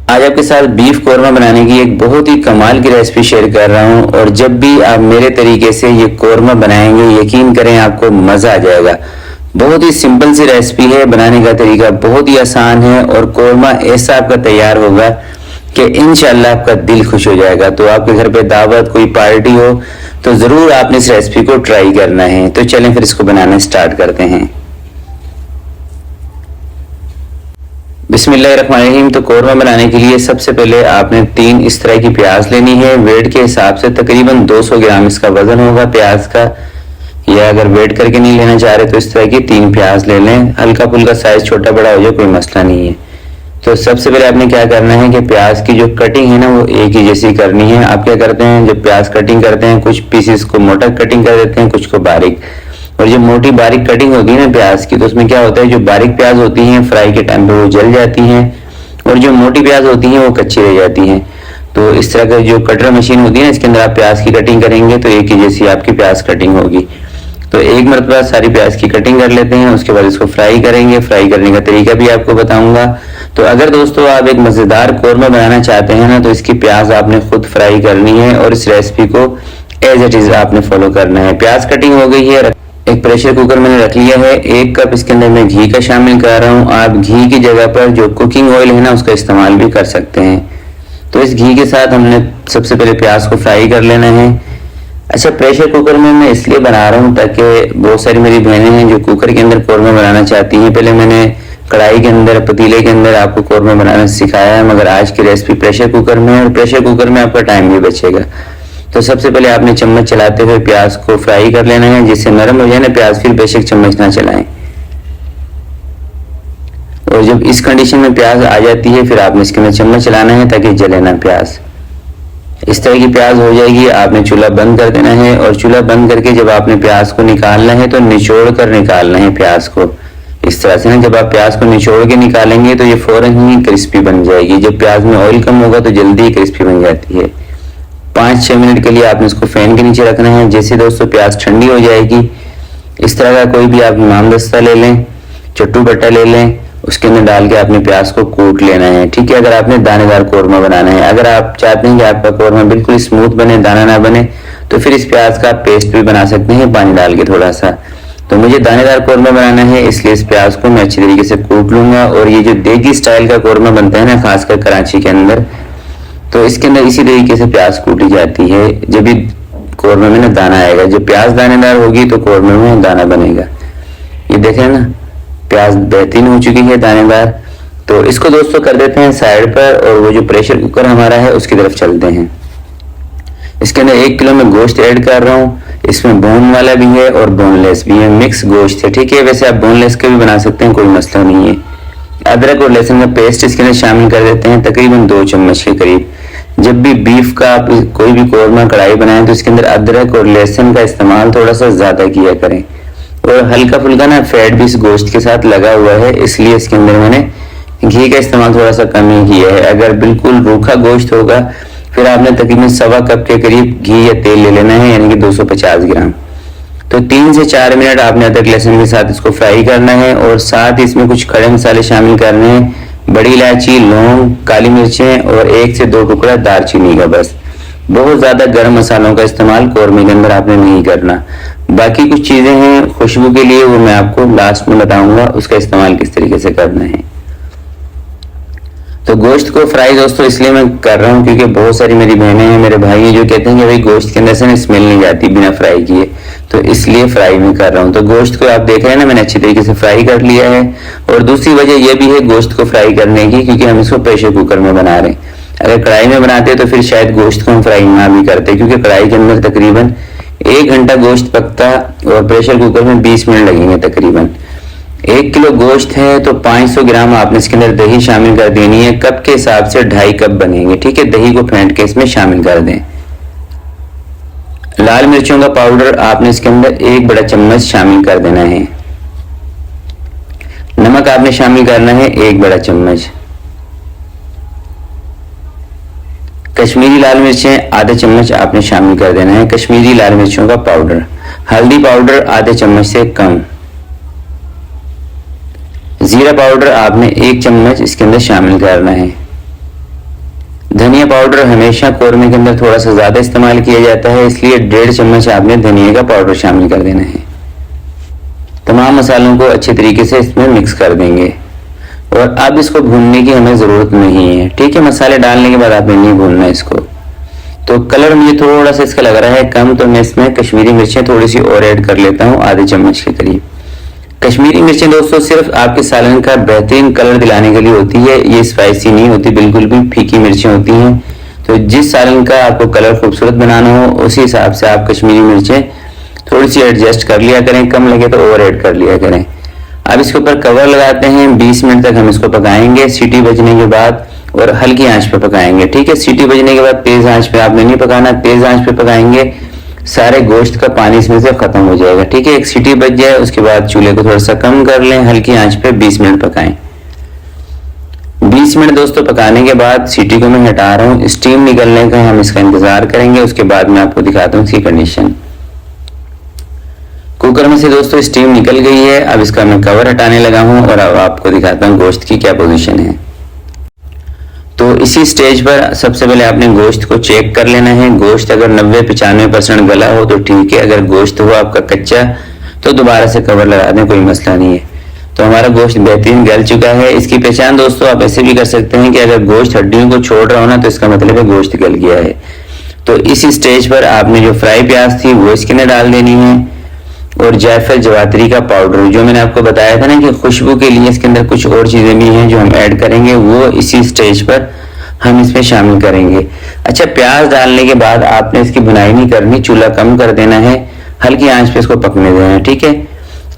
आज आपके साथ बीफ कौरमा बनाने की एक बहुत ही कमाल की रेसिपी शेयर कर रहा हूँ। और जब भी आप मेरे तरीके से ये कौरमा बनाएंगे, यकीन करें आपको मज़ा आ जाएगा। बहुत ही सिंपल सी रेसिपी है, बनाने का तरीका बहुत ही आसान है और कौरमा ऐसा आपका तैयार होगा कि इंशाल्लाह आपका दिल खुश हो जाएगा। तो आपके घर पे दावत, कोई पार्टी हो तो ज़रूर आपने इस रेसिपी को ट्राई करना है। तो चलें फिर इसको बनाना स्टार्ट करते हैं। बिस्मिल्लाहिर्रहमानिर्रहीम। तो कौरमा बनाने के लिए सबसे पहले आपने 3 इस तरह की प्याज लेनी है। वेट के हिसाब से तकरीबन 200 ग्राम इसका वजन होगा प्याज का। या अगर वेट करके नहीं लेना चाह रहे तो इस तरह की 3 प्याज ले लें। हल्का फुल्का साइज छोटा बड़ा हो जाए कोई मसला नहीं है। तो सबसे पहले आपने क्या करना है कि प्याज की जो कटिंग है ना वो एक ही जैसी करनी है। आप क्या करते हैं, जब प्याज कटिंग करते हैं कुछ पीसेस को मोटा कटिंग कर देते हैं, कुछ को बारीक। और जो मोटी बारीक कटिंग होती है ना प्याज की, तो उसमें क्या होता है, जो बारीक प्याज होती हैं फ्राई के टाइम पे वो जल जाती हैं और जो मोटी प्याज होती हैं वो कच्ची रह जाती हैं। तो इस तरह का जो कटर मशीन होती है ना, इसके अंदर आप प्याज की कटिंग करेंगे तो एक ही जैसी आपकी प्याज कटिंग होगी। तो एक मरतबा सारी प्याज की कटिंग कर लेते हैं, उसके बाद इसको फ्राई करेंगे। फ्राई करने का तरीका भी आपको बताऊंगा। तो अगर दोस्तों आप एक मज़ेदार कौरमा बनाना चाहते हैं ना, तो इसकी प्याज आपने खुद फ्राई करनी है और इस रेसिपी को एज इट इज आपने फॉलो करना है। प्याज कटिंग हो गई है, एक प्रेशर कुकर मैंने रख लिया है। 1 कप इसके अंदर मैं घी का शामिल कर रहा हूँ। आप घी की जगह पर जो कुकिंग ऑयल है ना उसका इस्तेमाल भी कर सकते हैं। तो इस घी के साथ हमने सबसे पहले प्याज को फ्राई कर लेना है। अच्छा, प्रेशर कुकर में मैं इसलिए बना रहा हूँ ताकि बहुत सारी मेरी बहनें हैं जो कुकर के अंदर कौरमा बनाना चाहती हैं। पहले मैंने कढ़ाई के अंदर, पतीले के अंदर आपको कौरमा बनाना सिखाया है, मगर आज की रेसिपी प्रेशर कुकर में है और प्रेशर कुकर में आपका टाइम भी बचेगा। तो सबसे पहले आपने चम्मच चलाते हुए प्याज को फ्राई कर लेना है, जिससे नरम हो जाए ना प्याज, फिर बेशक चम्मच ना चलाएं। और जब इस कंडीशन में प्याज आ जाती है फिर आपने इसके अंदर चम्मच चलाना है ताकि जले ना प्याज। इस तरह की प्याज हो जाएगी, आपने चूल्हा बंद कर देना है। और चूल्हा बंद करके जब आपने प्याज को निकालना है तो निचोड़ कर निकालना है प्याज को। इस तरह से ना, जब आप प्याज को निचोड़ के निकालेंगे तो ये फौरन ही क्रिस्पी बन जाएगी। जब प्याज में ऑयल कम होगा तो जल्दी ही क्रिस्पी बन जाती है। 5-6 मिनट के लिए आपने इसको फैन के नीचे रखना है। जैसे दोस्तों प्याज ठंडी हो जाएगी, इस तरह का कोई भी आप इमाम दस्ता ले लें, चट्टू बट्टा ले लें, उसके अंदर डाल के आपने प्याज को कूट लेना है। ठीक है, अगर आपने दानेदार कौरमा बनाना है। अगर आप चाहते हैं कि आपका कौरमा बिल्कुल स्मूथ बने, दाना ना बने, तो फिर इस प्याज का पेस्ट भी बना सकते हैं पानी डाल के थोड़ा सा। तो मुझे दानेदार कौरमा बनाना है, इसलिए इस प्याज को मैं अच्छी तरीके से कूट लूंगा। और ये जो देगी स्टाइल का कौरमा बनता है ना, खासकर कराची के अंदर, तो इसके अंदर इसी तरीके से प्याज कूटी जाती है। जब भी कौरमे में ना दाना आएगा, जब प्याज दानेदार होगी तो कौरमे में दाना बनेगा। ये देखें ना, प्याज बेहतरीन हो चुकी है, दानेदार। तो इसको दोस्तों कर देते हैं साइड पर और वो जो प्रेशर कुकर हमारा है उसकी तरफ चलते हैं। इसके अंदर 1 किलो में गोश्त ऐड कर रहा हूँ। इसमें बोन वाला भी है और बोनलेस भी है, मिक्स गोश्त है। ठीक है, वैसे आप बोनलेस के भी बना सकते हैं, कोई मसला नहीं है। अदरक और लहसुन का पेस्ट इसके अंदर शामिल कर देते हैं, तकरीबन 2 चम्मच के करीब। जब भी बीफ का आप कोई भी कौरमा कढ़ाई बनाएं तो इसके अंदर अदरक और लहसुन का इस्तेमाल थोड़ा सा ज्यादा किया करें। और हल्का फुल्का ना फैट भी इस गोश्त के साथ लगा हुआ है, इसलिए इसके अंदर मैंने घी का इस्तेमाल थोड़ा सा कम ही किया है। अगर बिल्कुल रूखा गोश्त होगा फिर आपने तकरीबन 1.25 कप के करीब घी या तेल ले लेना है, यानी कि 250 ग्राम। तो 3 से 4 मिनट आपने अदरक लहसुन के साथ इसको फ्राई करना है। और साथ ही इसमें कुछ खड़े मसाले शामिल करने हैं, बड़ी इलायची, लौंग, काली मिर्चें और 1 से 2 टुकड़ा दालचीनी का। बस बहुत ज्यादा गर्म मसालों का इस्तेमाल कौरमे के अंदर आपने नहीं करना। बाकी कुछ चीजें हैं खुशबू के लिए, वो मैं आपको लास्ट में बताऊंगा उसका इस्तेमाल किस तरीके से करना है। तो गोश्त को फ्राई दोस्तों इसलिए मैं कर रहा हूँ क्योंकि बहुत सारी मेरी बहनें हैं, मेरे भाई हैं जो कहते हैं कि भाई गोश्त के अंदर से ना स्मेल नहीं जाती बिना फ्राई किए, तो इसलिए फ्राई में कर रहा हूँ। तो गोश्त को आप देख रहे हैं ना, मैंने अच्छी तरीके से फ्राई कर लिया है। और दूसरी वजह यह भी है गोश्त को फ्राई करने की, क्योंकि हम इसको प्रेशर कुकर में बना रहे हैं। अगर कढ़ाई में बनाते तो फिर शायद गोश्त को हम फ्राई ना भी करते, क्योंकि कढ़ाई के अंदर तकरीबन 1 घंटा गोश्त पकता और प्रेशर कुकर में 20 मिनट लगेंगे तकरीबन। 1 किलो गोश्त है तो 500 ग्राम आपने इसके अंदर दही शामिल कर देनी है। कप के हिसाब से 2.5 कप बनेंगे। ठीक है, दही को फेंट के इसमें शामिल कर दें। लाल मिर्चों का पाउडर आपने इसके अंदर 1 बड़ा चम्मच शामिल कर देना है। नमक आपने शामिल करना है 1 बड़ा चम्मच। कश्मीरी लाल मिर्चें आधा चम्मच आपने शामिल कर देना है, कश्मीरी लाल मिर्चों का पाउडर। हल्दी पाउडर आधे चम्मच से कम। जीरा पाउडर आपने 1 चम्मच इसके अंदर शामिल करना है। धनिया पाउडर हमेशा कौरमे के अंदर थोड़ा सा ज्यादा इस्तेमाल किया जाता है, इसलिए 1.5 चम्मच आपने धनिया का पाउडर शामिल कर देना है। तमाम मसालों को अच्छे तरीके से इसमें मिक्स कर देंगे और अब इसको भूनने की हमें जरूरत नहीं है, ठीक है। मसाले डालने के बाद आपने नहीं भूनना इसको। तो कलर मुझे थोड़ा सा इसका लग रहा है कम, तो मैं इसमें कश्मीरी मिर्चें थोड़ी सी और ऐड कर लेता हूँ, आधे चम्मच के करीब। कश्मीरी मिर्चें दोस्तों सिर्फ आपके सालन का बेहतरीन कलर दिलाने के लिए होती है, ये स्पाइसी नहीं होती, बिल्कुल भी फीकी मिर्चें होती हैं। तो जिस सालन का आपको कलर खूबसूरत बनाना हो उसी हिसाब से आप कश्मीरी मिर्चें थोड़ी सी एडजस्ट कर लिया करें, कम लगे तो ओवर ऐड कर लिया करें। अब इसके ऊपर कवर लगाते हैं, 20 मिनट तक हम इसको पकाएंगे सीटी बजने के बाद, और हल्की आंच पे पकाएंगे, ठीक है। सीटी बजने के बाद तेज आंच पे आपने नहीं पकाना, तेज आंच पे पकाएंगे सारे गोश्त का पानी इसमें से खत्म हो जाएगा, ठीक है। एक सीटी बज जाए उसके बाद चूल्हे को थोड़ा सा कम कर लें, हल्की आंच पे 20 मिनट पकाएं। 20 मिनट दोस्तों पकाने के बाद सीटी को मैं हटा रहा हूँ, स्टीम निकलने का हम इसका इंतजार करेंगे, उसके बाद मैं आपको दिखाता हूँ इसकी कंडीशन। कुकर में से दोस्तों स्टीम निकल गई है, अब इसका मैं कवर हटाने लगा हूँ और अब आपको दिखाता हूँ गोश्त की क्या पोजीशन है। तो इसी स्टेज पर सबसे पहले आपने गोश्त को चेक कर लेना है। गोश्त अगर 90-95% गला हो तो ठीक है, अगर गोश्त हो आपका कच्चा तो दोबारा से कवर लगा दें, कोई मसला नहीं है। तो हमारा गोश्त बेहतरीन गल चुका है। इसकी पहचान दोस्तों आप ऐसे भी कर सकते हैं कि अगर गोश्त हड्डियों को छोड़ रहा हो ना तो इसका मतलब है गोश्त गल गया है। तो इसी स्टेज पर आपने जो फ्राई प्याज थी वो इसके अंदर डाल देनी है, और जायफल जवातरी का पाउडर जो मैंने आपको बताया था ना कि खुशबू के लिए इसके अंदर कुछ और चीजें भी हैं जो हम ऐड करेंगे, वो इसी स्टेज पर हम इसमें शामिल करेंगे। अच्छा, प्याज डालने के बाद आपने इसकी भुनाई नहीं करनी, चूल्हा कम कर देना है, हल्की आंच पे इसको पकने देना है, ठीक है।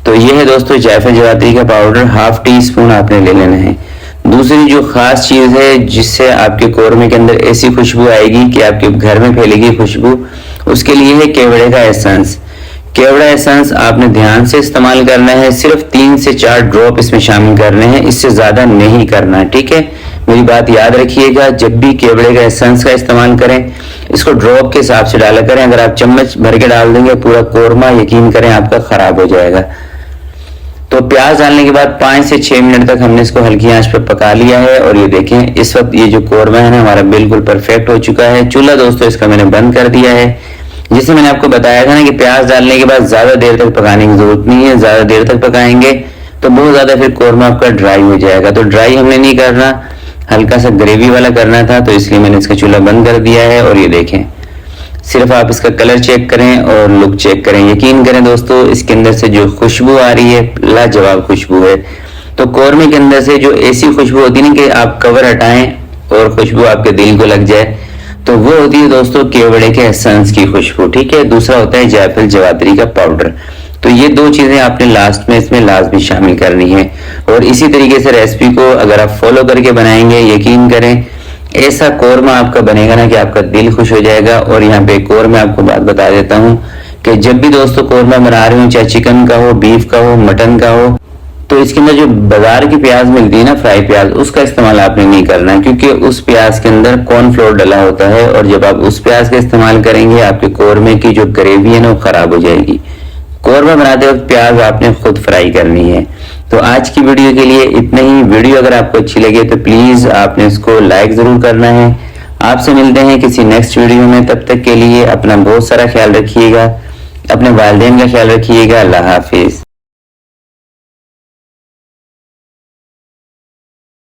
तो ये है दोस्तों जायफल जवातरी का पाउडर, 1/2 टीस्पून आपने ले लेना है। दूसरी जो खास चीज है जिससे आपके कौरमे के अंदर ऐसी खुशबू आएगी कि आपके घर में फैलेगी खुशबू, उसके लिए है केवड़े का एसेंस। केवड़ा एसेंस आपने ध्यान से इस्तेमाल करना है, सिर्फ 3 से 4 ड्रॉप इसमें शामिल करने हैं, इससे ज्यादा नहीं करना, ठीक है। मेरी बात याद रखिएगा, जब भी केवड़े का एसेंस का इस्तेमाल करें इसको ड्रॉप के हिसाब से डाला करें। अगर आप चम्मच भर के डाल देंगे पूरा कौरमा यकीन करें आपका खराब हो जाएगा। तो प्याज डालने के बाद 5 से 6 मिनट तक हमने इसको हल्की आंच पर पका लिया है, और ये देखें इस वक्त ये जो कौरमा है ना हमारा बिल्कुल परफेक्ट हो चुका है। चूल्हा दोस्तों इसका मैंने बंद कर दिया है। जिसे मैंने आपको बताया था ना कि प्याज डालने के बाद ज्यादा देर तक पकाने की जरूरत नहीं है, ज्यादा देर तक पकाएंगे तो बहुत ज्यादा फिर कौरमा आपका ड्राई हो जाएगा। तो ड्राई हमने नहीं करना, हल्का सा ग्रेवी वाला करना था, तो इसलिए मैंने इसका चूल्हा बंद कर दिया है। और ये देखें, सिर्फ आप इसका कलर चेक करें और लुक चेक करें, यकीन करें दोस्तों इसके अंदर से जो खुशबू आ रही है लाजवाब खुशबू है। तो कौरमे के अंदर से जो ऐसी खुशबू होती है ना कि आप कवर हटाएं और खुशबू आपके दिल को लग जाए, तो वो होती है दोस्तों केवड़े के एसेंस की खुशबू, ठीक है। दूसरा होता है जायफल जवातरी का पाउडर। तो ये 2 चीजें आपने लास्ट में इसमें लाजमी शामिल करनी है। और इसी तरीके से रेसिपी को अगर आप फॉलो करके बनाएंगे यकीन करें ऐसा कौरमा आपका बनेगा ना कि आपका दिल खुश हो जाएगा। और यहाँ पे एक और मैं आपको बात बता देता हूँ कि जब भी दोस्तों कौरमा बना रहे हो, चाहे चिकन का हो, बीफ का हो, मटन का हो, तो इसके अंदर जो बाजार की प्याज मिलती है ना फ्राई प्याज, उसका इस्तेमाल आपने नहीं करना है, क्योंकि उस प्याज के अंदर कॉर्नफ्लोर डला होता है, और जब आप उस प्याज का इस्तेमाल करेंगे आपके कौरमे की जो ग्रेवी है ना वो खराब हो जाएगी। कौरमा बनाते वक्त प्याज आपने खुद फ्राई करनी है। तो आज की वीडियो के लिए इतना ही। वीडियो अगर आपको अच्छी लगे तो प्लीज आपने इसको लाइक जरूर करना है। आपसे मिलते हैं किसी नेक्स्ट वीडियो में, तब तक के लिए अपना बहुत सारा ख्याल रखिएगा, अपने वालिदैन का ख्याल रखिएगा। अल्लाह हाफिज।